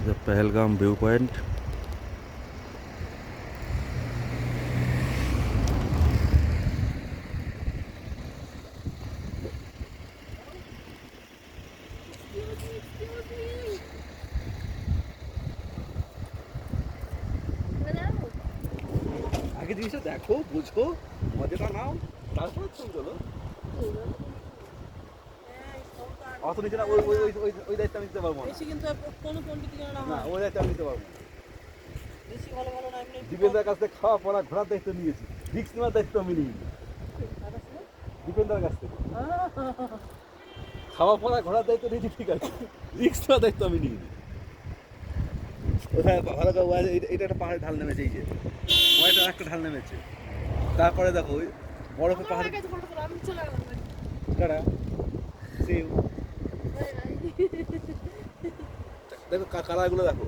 the Pahalgam viewpoint. আগে জিনিসটা দেখো, বুঝো, মজাটা নাও, তারপর ছবি তোলো। অত নিচে না, ওই দায়িত্ব আমি নিতে পারবো না। না, ওই দায়িত্ব আমি নিতে পারবো না। দীপেন্দার কাছ থেকে খাওয়া পড়া ঘোরার দায়িত্ব নিয়েছি, রিক্স নেওয়ার দায়িত্ব আমি নিইনি। দীপেন্দার কাছ থেকে খাওয়া পড়া ঘোরার দায়িত্ব নিয়েছি, ঠিক আছে, রিক্স নেওয়ার দায়িত্ব আমি নিইনি। ওখানে ভালো করে এটা একটা পাহাড়ের ঢাল নেমেছে, এই যে ওইটা একটা ঢাল নেমেছে। তারপরে দেখো ওই বরফের পাহাড়, কারা সেম দেখো কালারগুলো দেখো।